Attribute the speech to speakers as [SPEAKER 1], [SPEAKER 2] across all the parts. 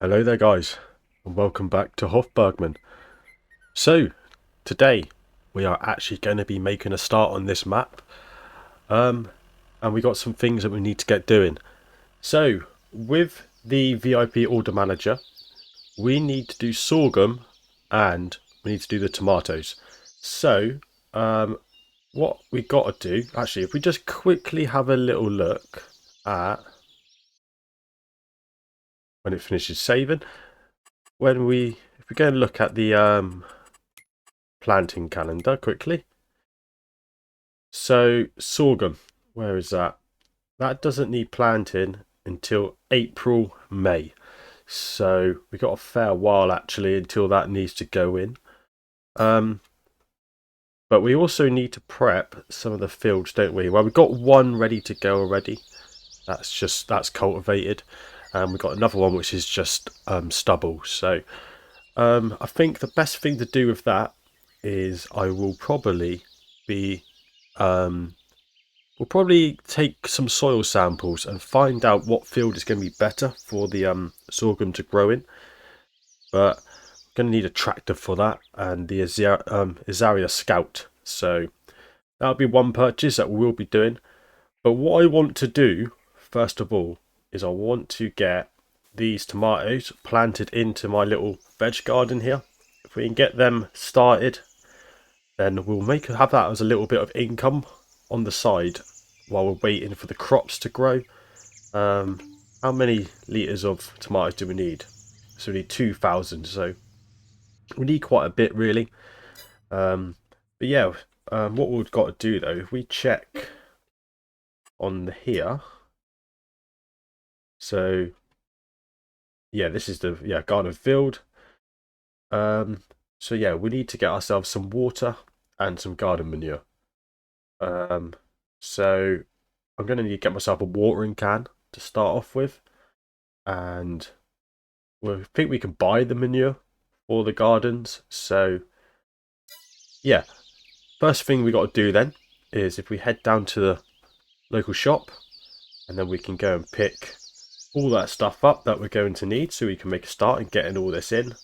[SPEAKER 1] Hello there guys, and welcome back to Hof Bergmann. So, today we are actually going to be making a start on this map. And we got some things that we need to get doing. So, with the VIP order manager, we need to do sorghum and we need to do the tomatoes. So, what we got to do, actually, if we just quickly have a little look at when it finishes saving, if we go and look at the planting calendar quickly. So sorghum, where is that? That doesn't need planting until April, May. So we got a fair while actually until that needs to go in. But we also need to prep some of the fields, don't we? Well, we've got one ready to go already. That's cultivated. And we've got another one which is just stubble. So I think the best thing to do with that is I will probably be we'll probably take some soil samples and find out what field is going to be better for the sorghum to grow in. But we're going to need a tractor for that and the Azaria Scout. So that'll be one purchase that we'll be doing. But what I want to do, first of all, is I want to get these tomatoes planted into my little veg garden here. If we can get them started, then we'll have that as a little bit of income on the side while we're waiting for the crops to grow. How many litres of tomatoes do we need? So we need 2,000, so we need quite a bit really. But yeah, what we've got to do though, if we check on here, so yeah, this is the garden field. So yeah, we need to get ourselves some water and some garden manure. So I'm going to need to get myself a watering can to start off with, and we think we can buy the manure for the gardens. So yeah, first thing we got to do then is if we head down to the local shop, and then we can go and pick all that stuff up that we're going to need so we can make a start in getting all this in.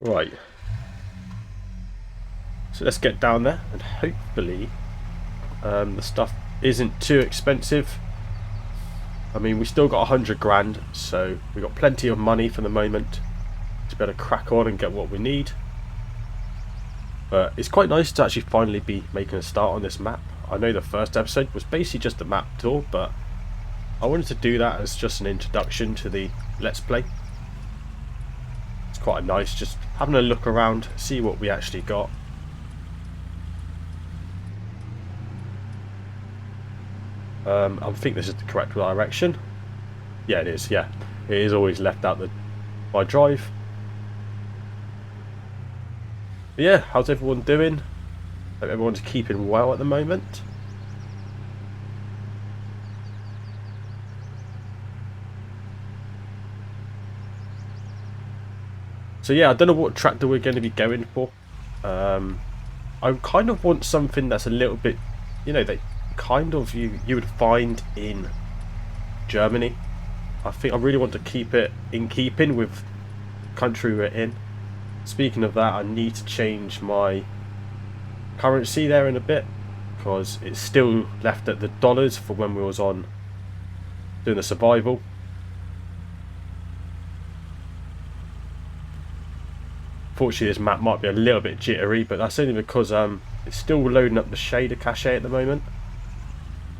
[SPEAKER 1] Right, so let's get down there and hopefully the stuff isn't too expensive. I mean, we still got 100 grand, so we got plenty of money for the moment to be able to crack on and get what we need. But it's quite nice to actually finally be making a start on this map. I know the first episode was basically just a map tour, but I wanted to do that as just an introduction to the Let's Play. It's quite nice just having a look around, see what we actually got. I think this is the correct direction. Yeah, it is. Yeah, it is always left out my drive. But yeah, how's everyone doing? Hope everyone's keeping well at the moment. So yeah, I don't know what tractor we're going to be going for. I kind of want something that's a little bit, that kind of you would find in Germany. I think I really want to keep it in keeping with the country we're in. Speaking of that, I need to change my currency there in a bit because it's still left at the dollars for when we was on doing the survival. Fortunately, this map might be a little bit jittery, but that's only because it's still loading up the shader cache at the moment,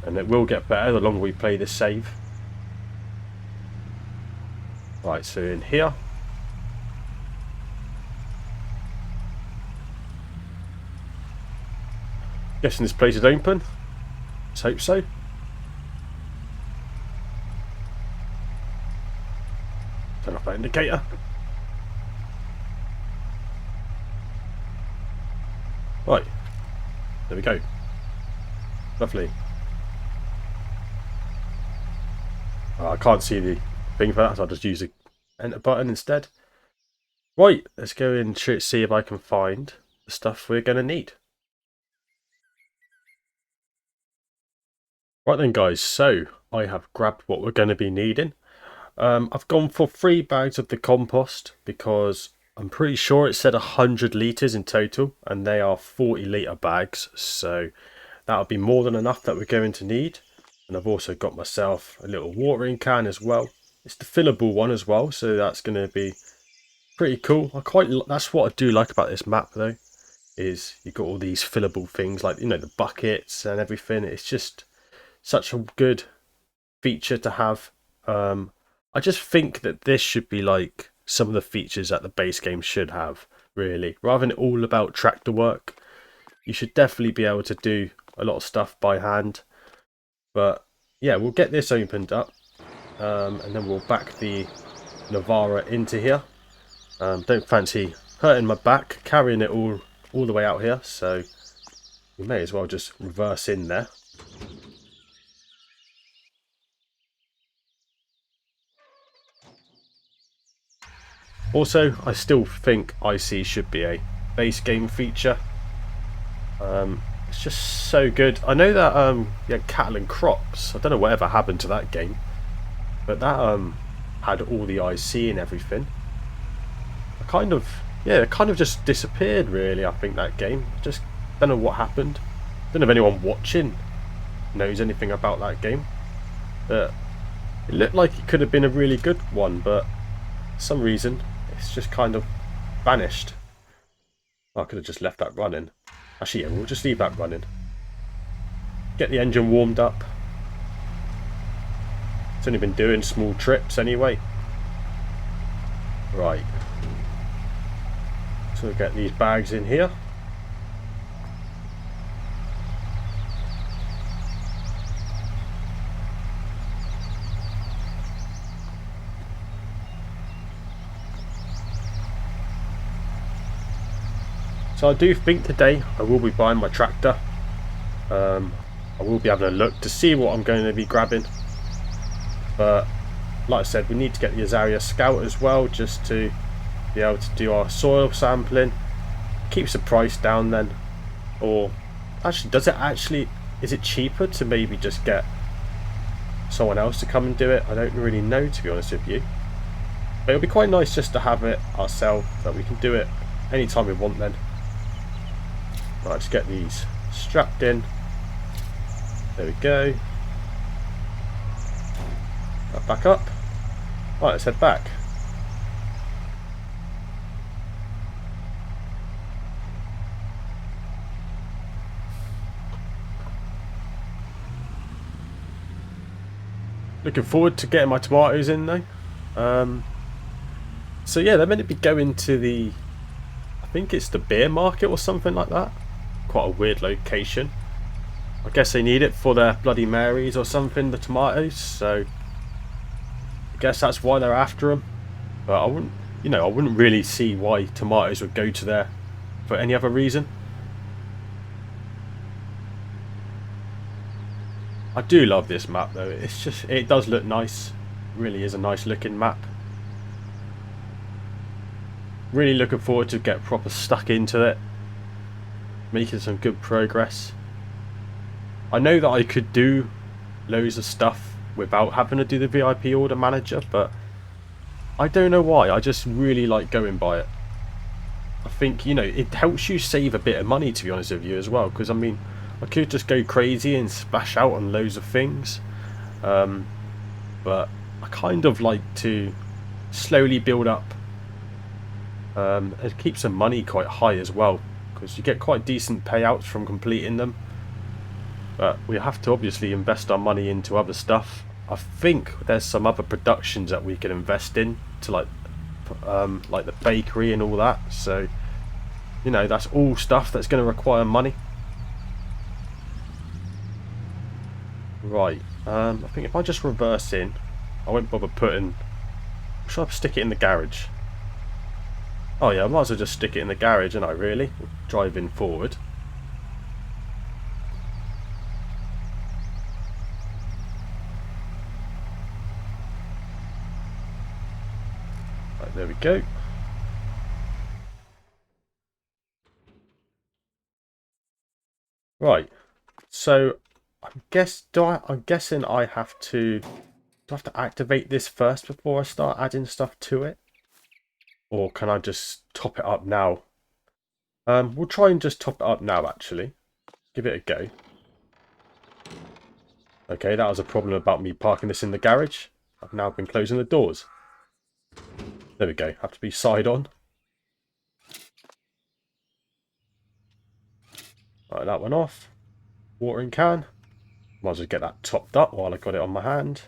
[SPEAKER 1] and it will get better the longer we play this save. Right, so in here, guessing this place is open. Let's hope so. Turn off that indicator. Right, there we go. Lovely. I can't see the thing for that, so I'll just use the enter button instead. Right, let's go and see if I can find the stuff we're going to need. Right then guys, so I have grabbed what we're going to be needing. I've gone for 3 bags of the compost because I'm pretty sure it said 100 litres in total and they are 40-litre bags, so that'll be more than enough that we're going to need. And I've also got myself a little watering can as well. It's the fillable one as well, so that's going to be pretty cool. That's what I do like about this map though, is you've got all these fillable things like, you know, the buckets and everything. It's just such a good feature to have. I just think that this should be like some of the features that the base game should have, really. Rather than all about tractor work, you should definitely be able to do a lot of stuff by hand. But yeah, we'll get this opened up, and then we'll back the Navara into here. Don't fancy hurting my back carrying it all the way out here, so we may as well just reverse in there. Also, I still think IC should be a base game feature. It's just so good. I know that yeah, Cattle and Crops, I don't know whatever happened to that game, but that had all the IC and everything. It kind of just disappeared really, I think, that game. Just don't know what happened. Don't know if anyone watching knows anything about that game. But it looked like it could have been a really good one, but for some reason it's just kind of vanished. Oh, I could have just left that running. Actually, yeah, we'll just leave that running. Get the engine warmed up. It's only been doing small trips anyway. Right. So we'll get these bags in here. So I do think today I will be buying my tractor. I will be having a look to see what I'm going to be grabbing. But like I said, we need to get the Azaria Scout as well, just to be able to do our soil sampling. Keeps the price down then. Or actually, is it cheaper to maybe just get someone else to come and do it? I don't really know, to be honest with you. But it'll be quite nice just to have it ourselves, that we can do it anytime we want then. Right, let's get these strapped in. There we go. Back up. Right, let's head back. Looking forward to getting my tomatoes in though. So yeah, they're meant to be going to the, I think it's the beer market or something like that. Quite a weird location. I guess they need it for their Bloody Marys or something, the tomatoes, so I guess that's why they're after them. But I wouldn't really see why tomatoes would go to there for any other reason. I do love this map though. It does look nice. It really is a nice looking map. Really looking forward to get proper stuck into it. Making some good progress. I know that I could do loads of stuff without having to do the VIP order manager, but I don't know why. I just really like going by it. I think, you know, it helps you save a bit of money, to be honest with you, as well, because I mean, I could just go crazy and splash out on loads of things, but I kind of like to slowly build up. It keeps the money quite high as well, because you get quite decent payouts from completing them. But we have to obviously invest our money into other stuff. I think there's some other productions that we can invest in, to like the bakery and all that. So, you know, that's all stuff that's going to require money. Right, I think if I just reverse in, I won't bother putting... Should I stick it in the garage? Oh yeah, I might as well just stick it in the garage, and I really drive in forward. Right, there we go. Right, so I'm guessing I have to. Do I have to activate this first before I start adding stuff to it? Or can I just top it up now? We'll try and just top it up now, actually. Give it a go. Okay, that was a problem about me parking this in the garage. I've now been closing the doors. There we go. Have to be side on. Right, that one off. Watering can. Might as well get that topped up while I got it on my hand.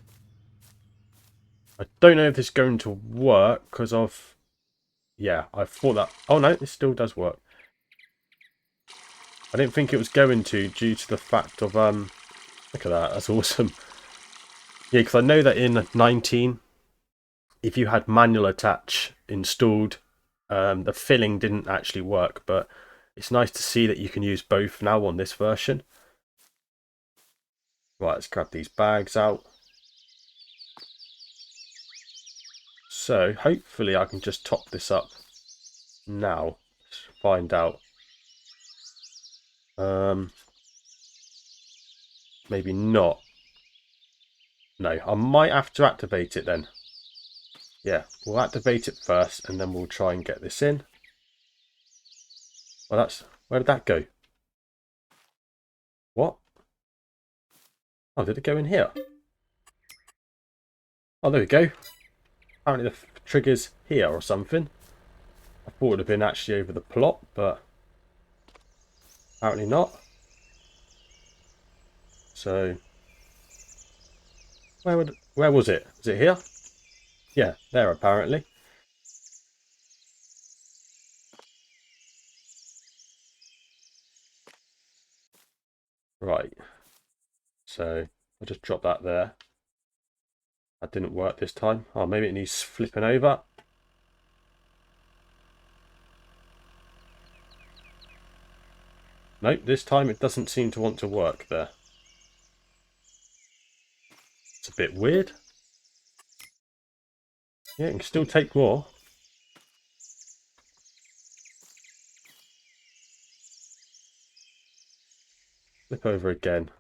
[SPEAKER 1] I don't know if this is going to work because of... Yeah, I thought that... Oh no, this still does work. I didn't think it was going to due to the fact of... Look at that, that's awesome. Yeah, because I know that in 19, if you had manual attach installed, the filling didn't actually work, but it's nice to see that you can use both now on this version. Right, let's grab these bags out. So, hopefully I can just top this up now. Let's find out. Maybe not. No, I might have to activate it then. Yeah, we'll activate it first and then we'll try and get this in. Well, that's... Where did that go? What? Oh, did it go in here? Oh, there we go. Apparently the trigger's here or something. I thought it would have been actually over the plot, but apparently not. So, where was it? Was it here? Yeah, there apparently. Right. So, I'll just drop that there. That didn't work this time. Oh, maybe it needs flipping over. Nope, this time it doesn't seem to want to work there. It's a bit weird. Yeah, it can still take more. Flip over again.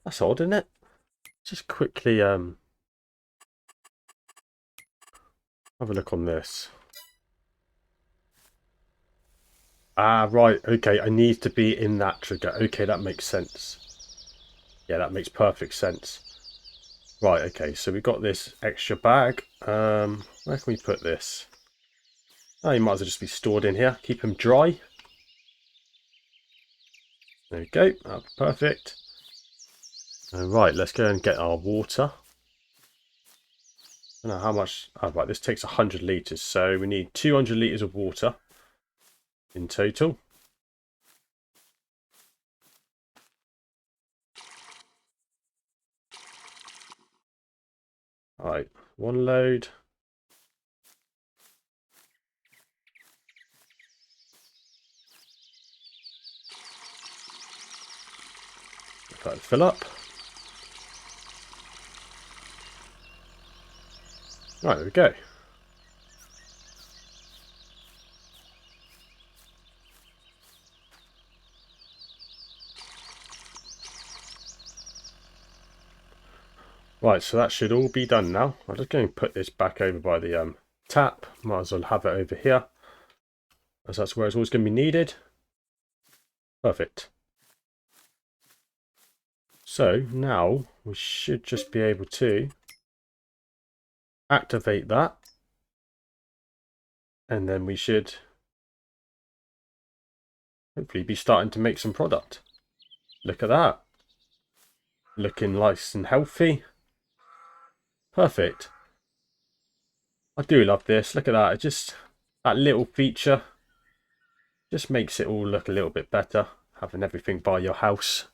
[SPEAKER 1] That's odd, isn't it? Just quickly have a look on this. Ah, right. Okay, I need to be in that trigger. Okay, that makes sense. Yeah, that makes perfect sense. Right, okay, so we've got this extra bag. Where can we put this? Oh, you might as well just be stored in here. Keep them dry. There we go. That's perfect. Right, let's go and get our water. I don't know how much... Oh, right, this takes 100 litres, so we need 200 litres of water in total. Alright, one load. Let that fill up. Right, there we go. Right, so that should all be done now. I'm just going to put this back over by the tap. Might as well have it over here, as that's where it's always going to be needed. Perfect. So now we should just be able to activate that, and then we should hopefully be starting to make some product. Look at that. Looking nice and healthy. Perfect. I do love this. Look at that. It just, that little feature just makes it all look a little bit better, having everything by your house.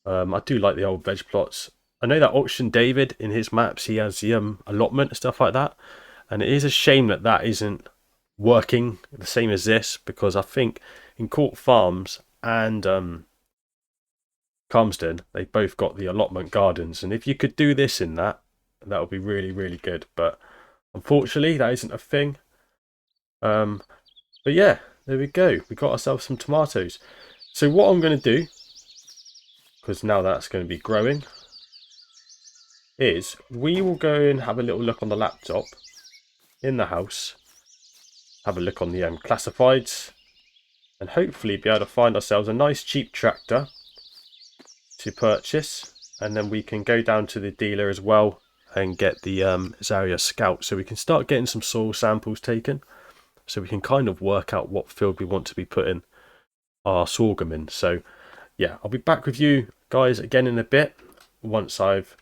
[SPEAKER 1] I do like the old veg plots. I know that Auction David, in his maps, he has the allotment and stuff like that. And it is a shame that that isn't working the same as this, because I think in Court Farms and Calmsden, they both got the allotment gardens. And if you could do this in that, that would be really, really good. But Unfortunately, that isn't a thing. But yeah, there we go. We got ourselves some tomatoes. So what I'm going to do, because now that's going to be growing, is we will go and have a little look on the laptop in the house, have a look on the classifieds, and hopefully be able to find ourselves a nice cheap tractor to purchase, and then we can go down to the dealer as well and get the Zarya Scout, so we can start getting some soil samples taken, so we can kind of work out what field we want to be putting our sorghum in. So yeah, I'll be back with you guys again in a bit once I've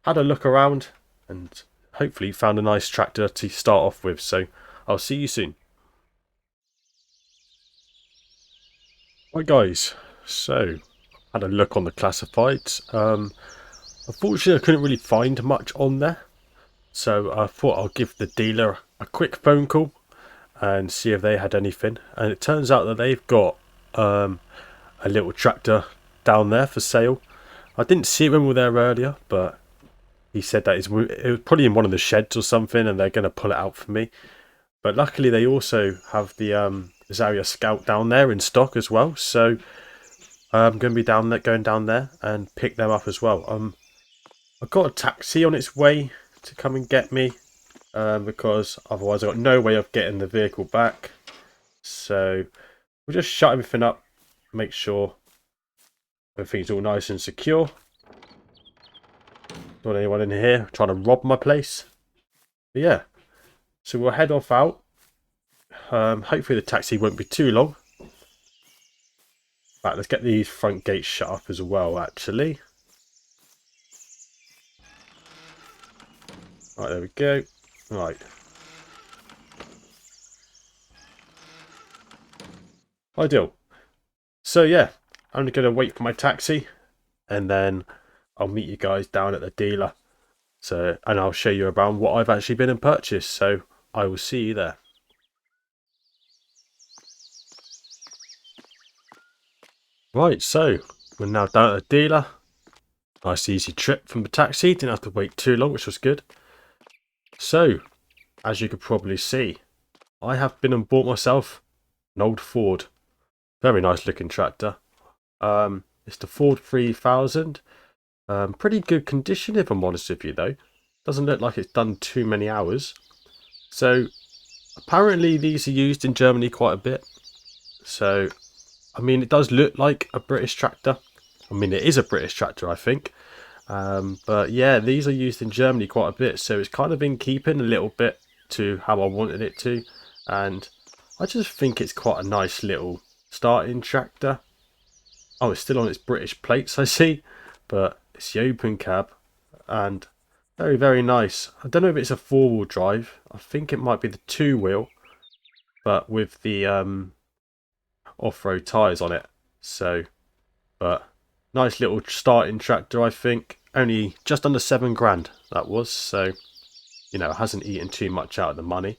[SPEAKER 1] had a look around and hopefully found a nice tractor to start off with. So I'll see you soon. Right guys, so had a look on the classifieds. Unfortunately I couldn't really find much on there, so I thought I'll give the dealer a quick phone call and see if they had anything. And it turns out that they've got a little tractor down there for sale. I didn't see it when we were there earlier, but he said that it was probably in one of the sheds or something, and they're going to pull it out for me. But luckily they also have the Zarya Scout down there in stock as well, so I'm going to be going down there and pick them up as well. I've got a taxi on its way to come and get me, because otherwise I've got no way of getting the vehicle back. So we'll just shut everything up, make sure everything's all nice and secure. Don't want anyone in here trying to rob my place. But yeah, so we'll head off out. Hopefully the taxi won't be too long. Right, let's get these front gates shut up as well, actually. Right, there we go. Right. Ideal. So yeah, I'm going to wait for my taxi, and then I'll meet you guys down at the dealer. So, and I'll show you around what I've actually been and purchased. So I will see you there. Right, so we're now down at the dealer. Nice easy trip from the taxi. Didn't have to wait too long, which was good. So, as you could probably see, I have been and bought myself an old Ford. Very nice looking tractor. It's the Ford 3000. Pretty good condition if I'm honest with you though. Doesn't look like it's done too many hours. So apparently these are used in Germany quite a bit. So I mean, it does look like a British tractor. I mean, it is a British tractor, I think. But yeah, these are used in Germany quite a bit. So it's kind of in keeping a little bit to how I wanted it to. And I just think it's quite a nice little starting tractor. Oh, it's still on its British plates, I see. But it's the open cab. And very, very nice. I don't know if it's a four-wheel drive. I think it might be the two-wheel. But with the off-road tyres on it. So, but nice little starting tractor, I think. Only just under 7 grand that was. So, you know, it hasn't eaten too much out of the money.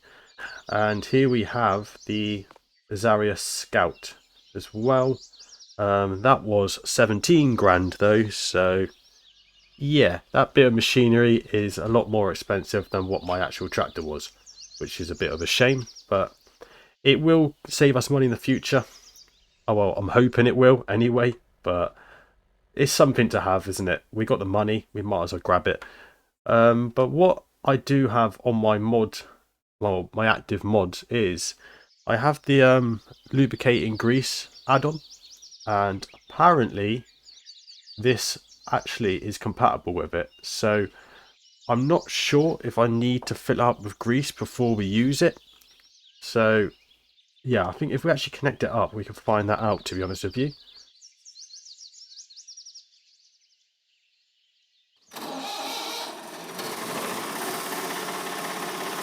[SPEAKER 1] And here we have the Zarya Scout as well. That was 17 grand though. So, yeah, that bit of machinery is a lot more expensive than what my actual tractor was, which is a bit of a shame. But it will save us money in the future. Oh well, I'm hoping it will anyway, but it's something to have, isn't it? We got the money, we might as well grab it. But what I do have on my mod, well, my active mods, is I have the lubricating grease add-on, and apparently this actually is compatible with it. So I'm not sure if I need to fill it up with grease before we use it. So yeah, I think if we actually connect it up, we can find that out, to be honest with you.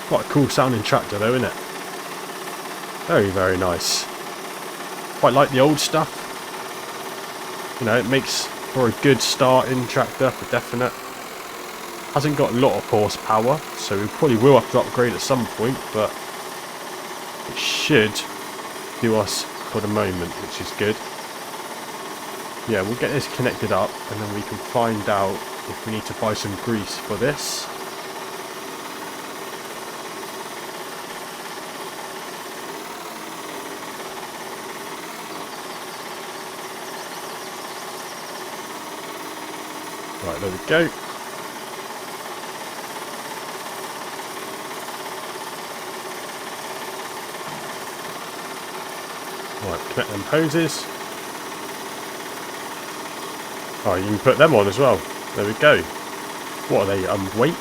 [SPEAKER 1] Quite a cool sounding tractor though, isn't it? Very, very nice. Quite like the old stuff. You know, it makes for a good starting tractor for definite. Hasn't got a lot of horsepower, so we probably will have to upgrade at some point, but it should do us for the moment, which is good. Yeah, we'll get this connected up and then we can find out if we need to buy some grease for this. Right, there we go. Right, connect them hoses. Oh, you can put them on as well. There we go. What are they? Weight?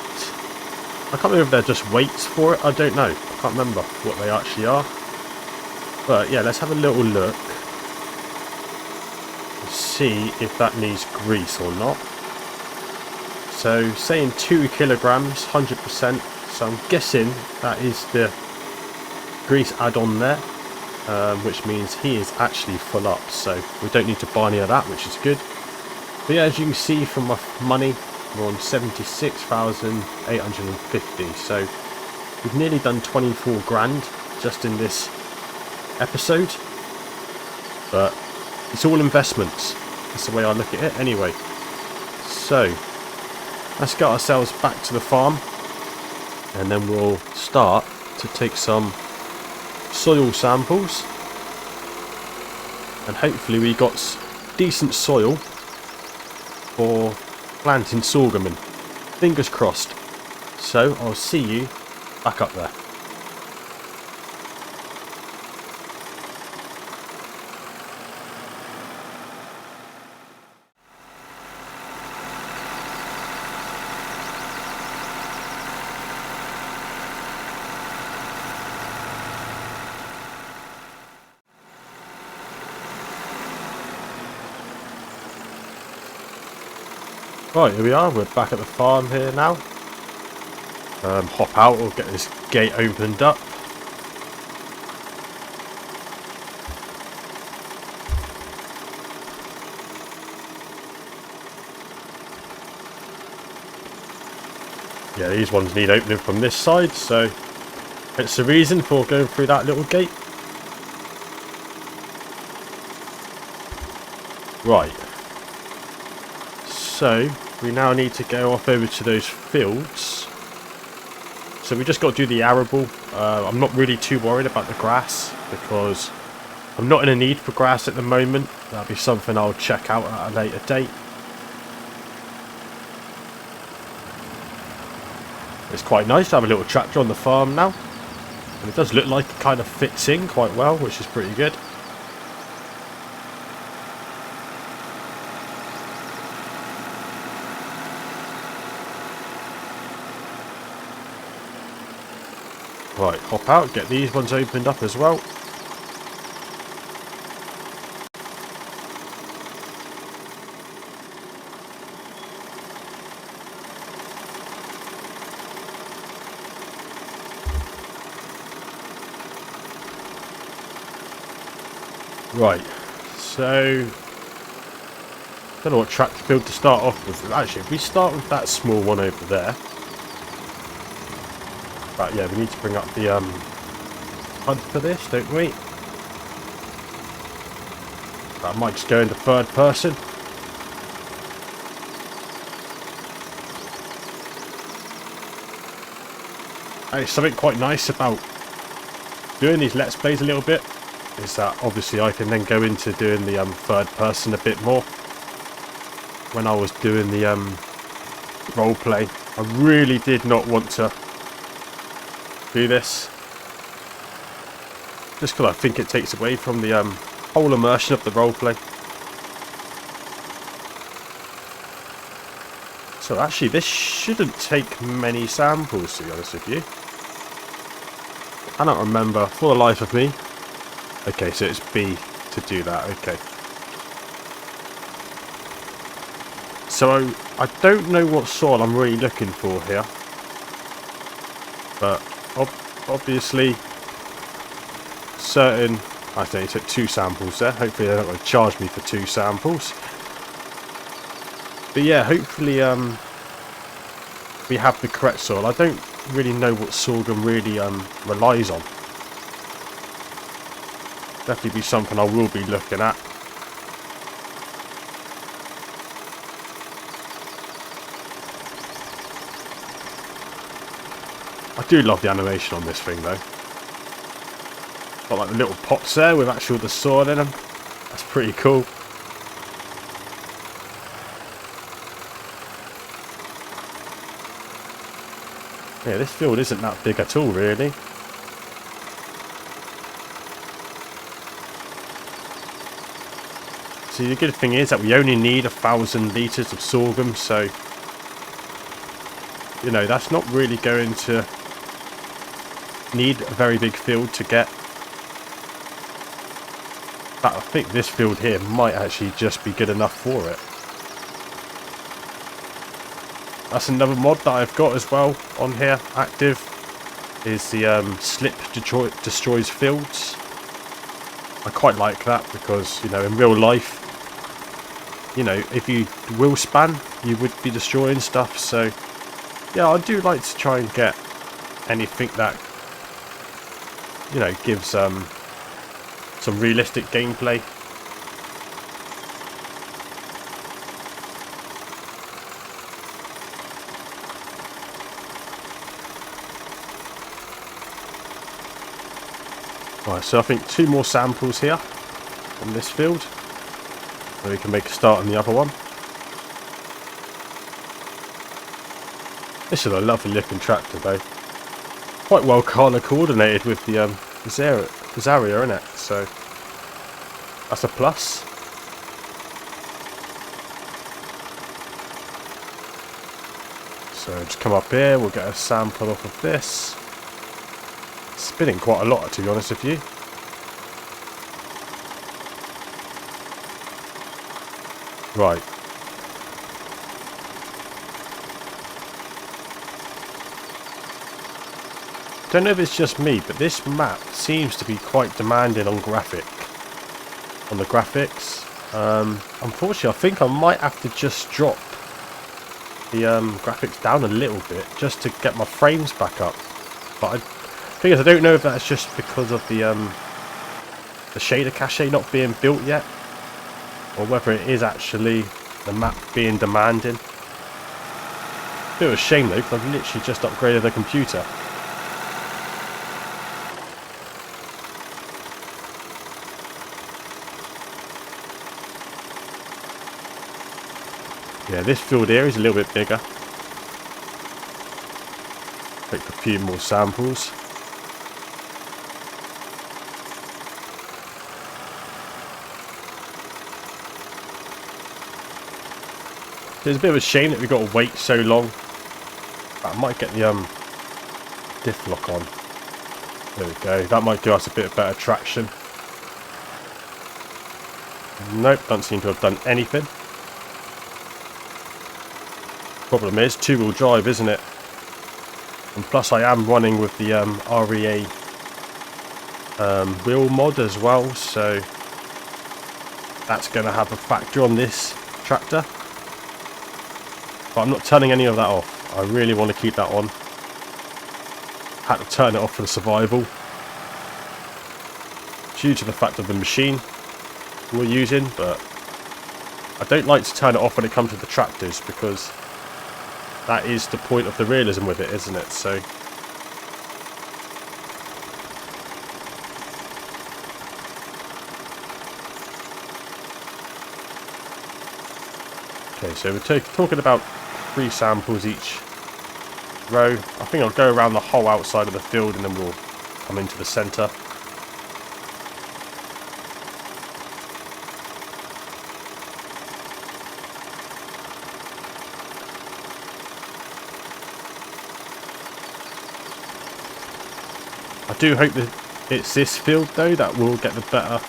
[SPEAKER 1] I can't remember if they're just weights for it. I don't know. I can't remember what they actually are. But yeah, let's have a little look. See if that needs grease or not. So saying 2 kilograms, 100%. So I'm guessing that is the grease add-on there, which means he is actually full up. So we don't need to buy any of that, which is good. But yeah, as you can see from my money, we're on 76,850. So we've nearly done 24 grand just in this episode. But it's all investments. That's the way I look at it anyway. So let's get ourselves back to the farm, and then we'll start to take some soil samples, and hopefully we got decent soil for planting sorghum in. Fingers crossed. So I'll see you back up there. Right, here we are, we're back at the farm here now. Hop out, we'll get this gate opened up. Yeah, these ones need opening from this side, so it's the reason for going through that little gate. Right. So we now need to go off over to those fields. So we just got to do the arable. I'm not really too worried about the grass because I'm not in a need for grass at the moment. That'll be something I'll check out at a later date. It's quite nice to have a little tractor on the farm now. And it does look like it kind of fits in quite well, which is pretty good. Right, hop out, get these ones opened up as well. Right, so don't know what tractor build to start off with. Actually, if we start with that small one over there. But yeah, we need to bring up the HUD for this, don't we? That might just go into third person. And it's something quite nice about doing these Let's Plays a little bit, is that obviously I can then go into doing the third person a bit more. When I was doing the role play, I really did not want to do this, just because I think it takes away from the whole immersion of the roleplay. So actually this shouldn't take many samples, to be honest with you. I don't remember for the life of me. Okay, so it's B to do that, okay. So I don't know what soil I'm really looking for here, but obviously certain, I think it took 2 samples there. Hopefully they're not going to charge me for 2 samples. But yeah, hopefully we have the correct soil. I don't really know what sorghum really relies on. Definitely be something I will be looking at. I do love the animation on this thing though. Got like the little pots there with actually the soil in them. That's pretty cool. Yeah, this field isn't that big at all, really. See, the good thing is that we only need 1,000 litres of sorghum, so, you know, that's not really going to need a very big field to get. But I think this field here might actually just be good enough for it. That's another mod that I've got as well on here, active, is the slip destroys fields. I quite like that because, you know, in real life, you know, if you wheel span, you would be destroying stuff. So, yeah, I do like to try and get anything that, you know, gives some realistic gameplay. Right, so I think 2 more samples here on this field, so we can make a start on the other one. This is a lovely looking tractor though. Quite well colour coordinated with the Zarya, isn't it? So that's a plus. So just come up here, we'll get a sample off of this. Spinning quite a lot, to be honest with you. Right. Don't know if it's just me, but this map seems to be quite demanding on the graphics. Unfortunately, I think I might have to just drop the graphics down a little bit just to get my frames back up. But thing is, I don't know if that's just because of the shader cache not being built yet, or whether it is actually the map being demanding. Bit of a shame though, because I've literally just upgraded the computer. Yeah, this field here is a little bit bigger. Take a few more samples. It's a bit of a shame that we've got to wait so long. But I might get the diff lock on. There we go. That might give us a bit of better traction. Nope, don't seem to have done anything. Problem is, 2-wheel drive, isn't it? And plus I am running with the REA wheel mod as well, so that's going to have a factor on this tractor. But I'm not turning any of that off. I really want to keep that on. Had to turn it off for the survival due to the fact of the machine we're using, but I don't like to turn it off when it comes to the tractors, because that is the point of the realism with it, isn't it? So okay, so we're talking about 3 samples each row. I think I'll go around the whole outside of the field and then we'll come into the centre. I do hope that it's this field though that will get the better,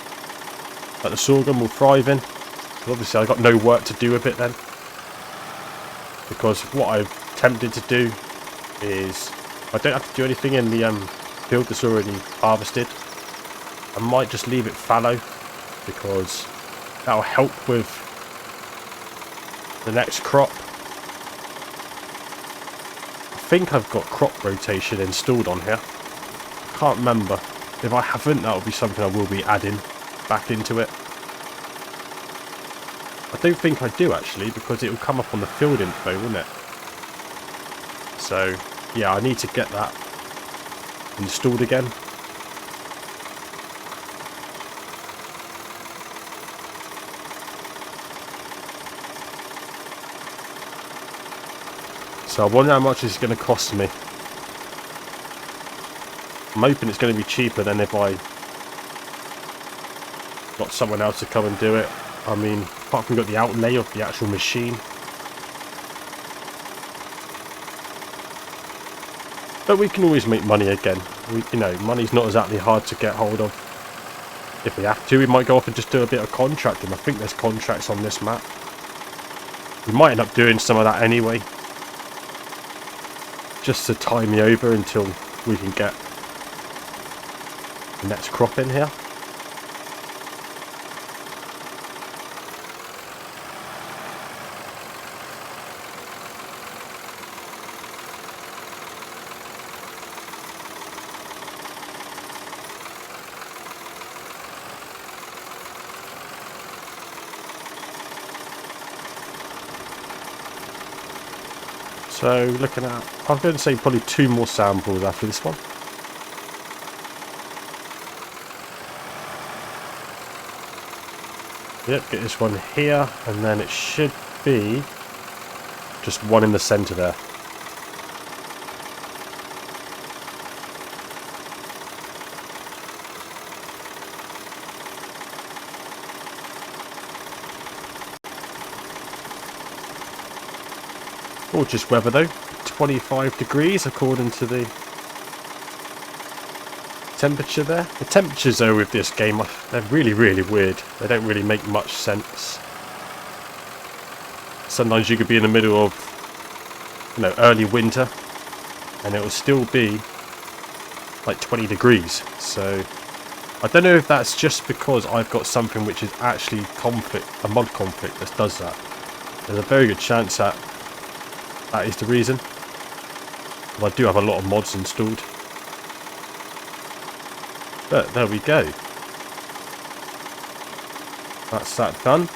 [SPEAKER 1] that the sorghum will thrive in. But obviously I've got no work to do with it then, because what I've tempted to do is, I don't have to do anything in the field that's already harvested. I might just leave it fallow, because that will help with the next crop. I think I've got crop rotation installed on here. Can't remember. If I haven't, that will be something I will be adding back into it. I don't think I do actually, because it will come up on the field info, won't it? So yeah, I need to get that installed again. So I wonder how much it's going to cost me I'm hoping it's going to be cheaper than if I got someone else to come and do it. I mean, apart from got the outlay of the actual machine. But we can always make money again. Money's not exactly hard to get hold of. If we have to, we might go off and just do a bit of contracting. I think there's contracts on this map. We might end up doing some of that anyway. Just to tie me over until we can get the next crop in here. So looking at, I'm going to say probably 2 more samples after this one. Yep, get this one here, and then it should be just one in the centre there. Gorgeous weather though, 25 degrees according to the temperature there. The temperatures though with this game, they're really weird. They don't really make much sense. Sometimes you could be in the middle of, early winter and it will still be like 20 degrees. So I don't know if that's just because I've got something which is actually a mod conflict that does that. There's a very good chance that is the reason. But I do have a lot of mods installed. But there we go. That's that done.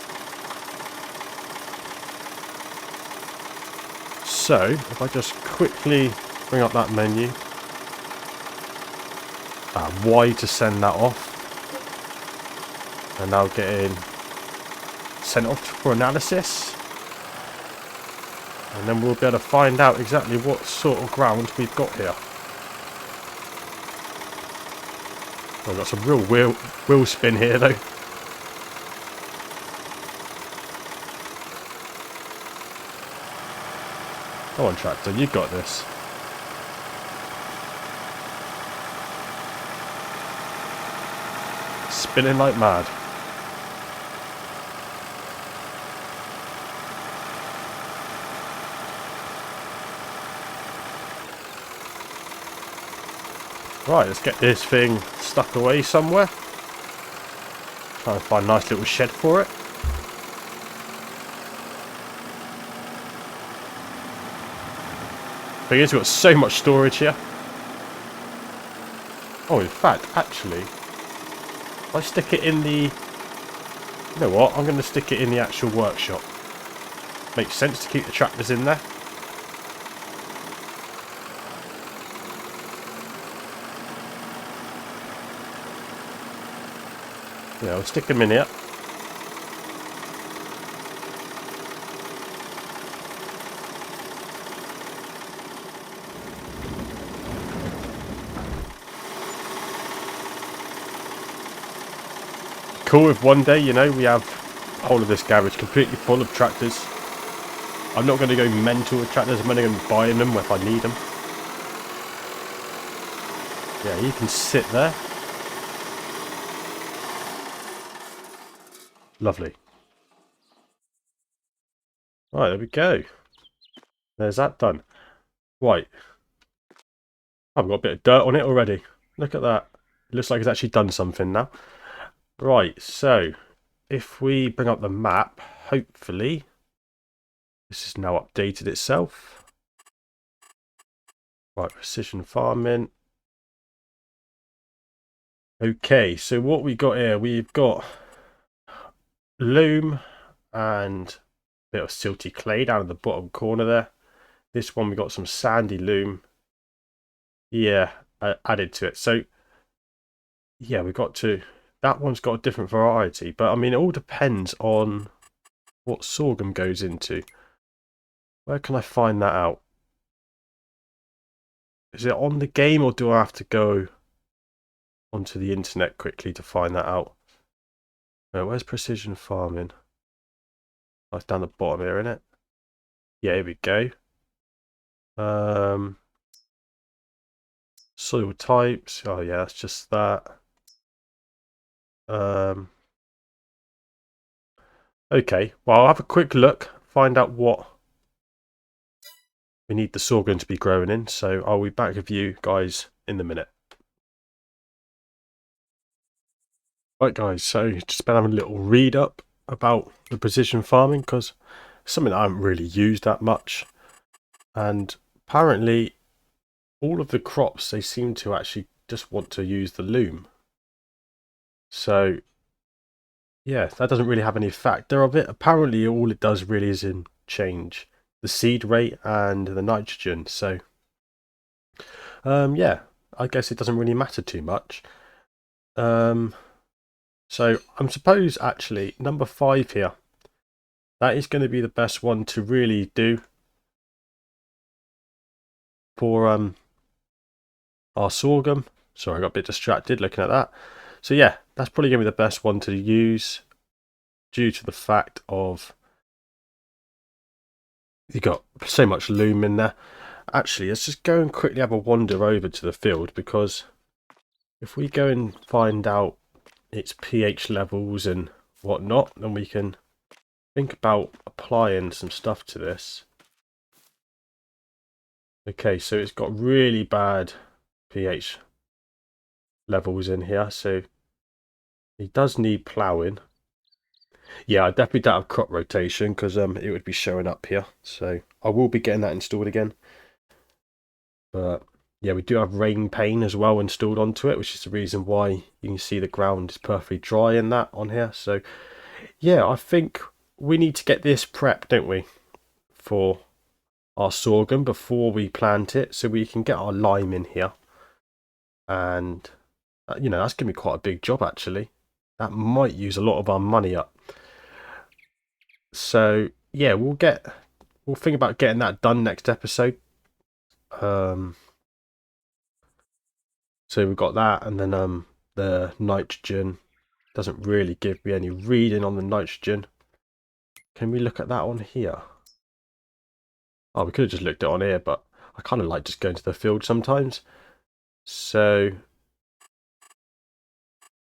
[SPEAKER 1] So, if I just quickly bring up that menu. Y to send that off. And now getting sent off for analysis. And then we'll be able to find out exactly what sort of ground we've got here. I've got some real wheel spin here though. Come on tractor, you got this. Spinning like mad. Right, let's get this thing stuck away somewhere. Try and find a nice little shed for it. Thing is, we've got so much storage here. Oh, in fact, actually, if I stick it in the... You know what? I'm going to stick it in the actual workshop. Makes sense to keep the tractors in there. Yeah, I'll stick them in here. Cool if one day, we have the whole of this garage completely full of tractors. I'm not going to go mental with tractors, I'm only going to be buying them if I need them. Yeah, you can sit there. Lovely. Right, there we go. There's that done. Right. I've got a bit of dirt on it already. Look at that. It looks like it's actually done something now. Right, so if we bring up the map, hopefully this has now updated itself. Right, precision farming. Okay, so what we got here, we've got loam and a bit of silty clay down at the bottom corner there. This one we got some sandy loam. Yeah, added to it. So yeah, we got to... That one's got a different variety, but I mean, it all depends on what sorghum goes into. Where can I find that out? Is it on the game, or do I have to go onto the internet quickly to find that out. Where's precision farming? Oh, it's down the bottom here, isn't it? Yeah, here we go. Soil types. Oh yeah, that's just that. Okay, well, I'll have a quick look, find out what we need the sorghum to be growing in. So I'll be back with you guys in a minute. Right guys, so just been having a little read up about the precision farming because it's something I haven't really used that much. And apparently all of the crops, they seem to actually just want to use the loom. So yeah, that doesn't really have any factor of it. Apparently all it does really is change the seed rate and the nitrogen. So yeah, I guess it doesn't really matter too much. So I'm suppose actually number 5 here, that is going to be the best one to really do for our sorghum. Sorry, I got a bit distracted looking at that. So yeah, that's probably going to be the best one to use due to the fact of you got so much loom in there. Actually, let's just go and quickly have a wander over to the field, because if we go and find out its pH levels and whatnot, then we can think about applying some stuff to this. Okay, so it's got really bad pH levels in here, so it does need ploughing. Yeah, I definitely don't have crop rotation because it would be showing up here, so I will be getting that installed again. But yeah, we do have rain pane as well installed onto it, which is the reason why you can see the ground is perfectly dry in that on here. So yeah, I think we need to get this prepped, don't we, for our sorghum before we plant it, so we can get our lime in here. And you know, that's going to be quite a big job actually. That might use a lot of our money up. So yeah, we'll think about getting that done next episode. So we've got that, and then the nitrogen doesn't really give me any reading on the nitrogen. Can we look at that on here? Oh, we could have just looked at it on here, but I kind of like just going to the field sometimes. So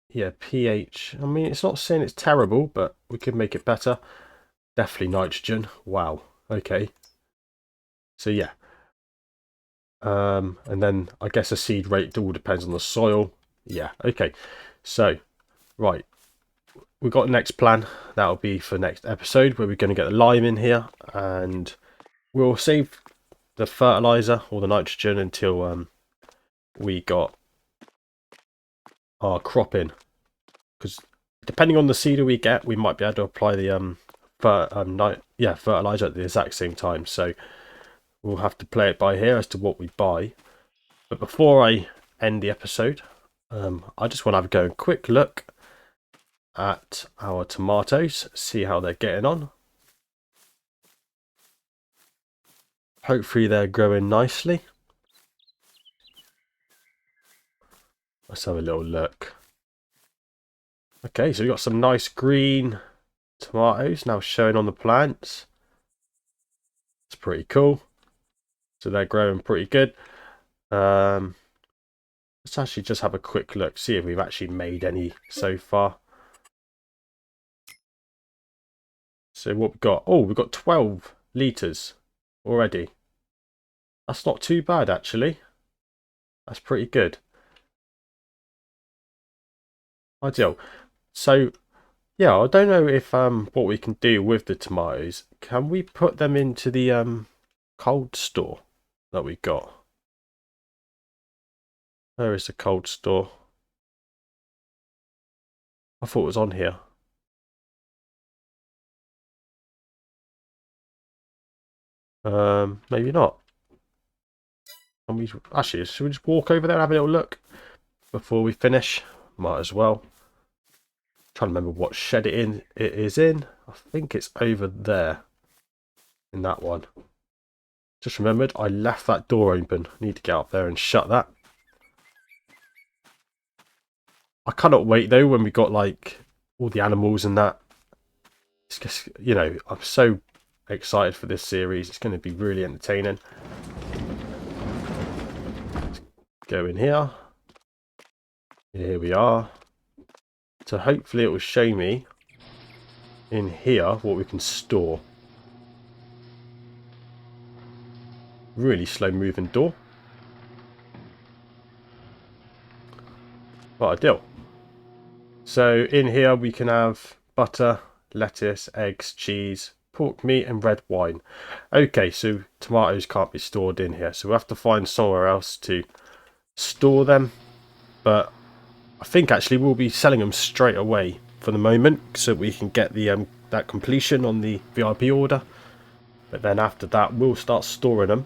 [SPEAKER 1] yeah, pH. I mean, it's not saying it's terrible, but we could make it better. Definitely nitrogen. Wow. Okay. So yeah. And then I guess the seed rate all depends on the soil. Yeah. Okay. So right, we've got next plan. That'll be for next episode, where we're going to get the lime in here, and we'll save the fertilizer or the nitrogen until we got our crop in, because depending on the seeder we get, we might be able to apply the fertilizer at the exact same time. So we'll have to play it by ear as to what we buy. But before I end the episode, I just want to have a go and quick look at our tomatoes, see how they're getting on. Hopefully they're growing nicely. Let's have a little look. Okay, so we've got some nice green tomatoes now showing on the plants. It's pretty cool. So they're growing pretty good. Let's actually just have a quick look, see if we've actually made any so far. So what we've got, oh, we've got 12 litres already. That's not too bad actually. That's pretty good. Ideal. So yeah, I don't know if what we can do with the tomatoes. Can we put them into the cold store that we got? Where is the cold store? I thought it was on here. Maybe not. And we actually, should we just walk over there and have a little look before we finish? Might as well. Trying to remember what shed it is in. I think it's over there in that one. Just remembered I left that door open. Need to get up there and shut that. I cannot wait though when we got like all the animals and that. It's just, I'm so excited for this series. It's going to be really entertaining. Let's go in here. Here we are. So hopefully it will show me in here what we can store. Really slow moving door. What a deal. So in here we can have butter, lettuce, eggs, cheese, pork meat and red wine. Okay, so tomatoes can't be stored in here, so we'll have to find somewhere else to store them. But I think actually we'll be selling them straight away for the moment, so we can get the that completion on the VIP order. But then after that we'll start storing them,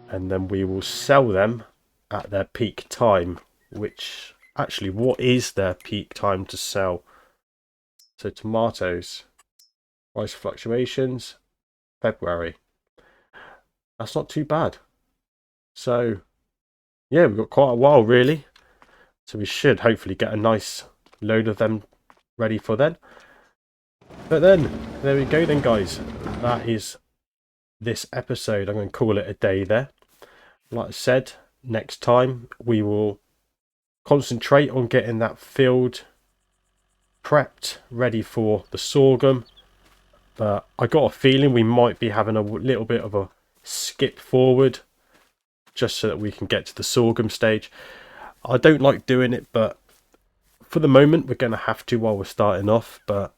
[SPEAKER 1] and then we will sell them at their peak time. Which actually, what is their peak time to sell? So tomatoes, price fluctuations, February. That's not too bad. So yeah, we've got quite a while really. So we should hopefully get a nice load of them ready for then. But then, there we go then guys. That is this episode. I'm going to call it a day there. Like I said, next time we will concentrate on getting that field prepped, ready for the sorghum. But I got a feeling we might be having a little bit of a skip forward just so that we can get to the sorghum stage. I don't like doing it, but for the moment we're going to have to while we're starting off. But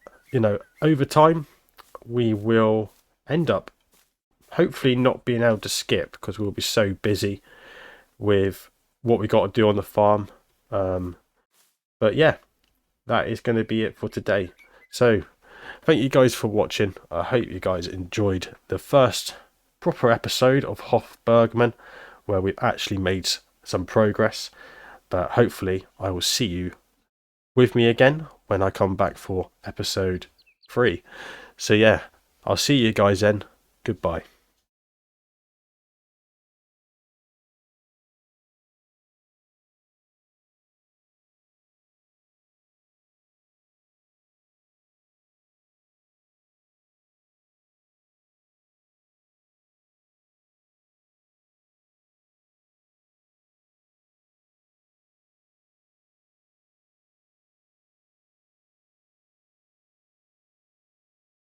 [SPEAKER 1] over time we will end up hopefully not being able to skip, because we'll be so busy with what we got to do on the farm. But yeah, that is going to be it for today. So thank you guys for watching. I hope you guys enjoyed the first proper episode of Hof Bergmann, where we've actually made some progress. But hopefully I will see you with me again when I come back for episode 3. So yeah, I'll see you guys then. Goodbye.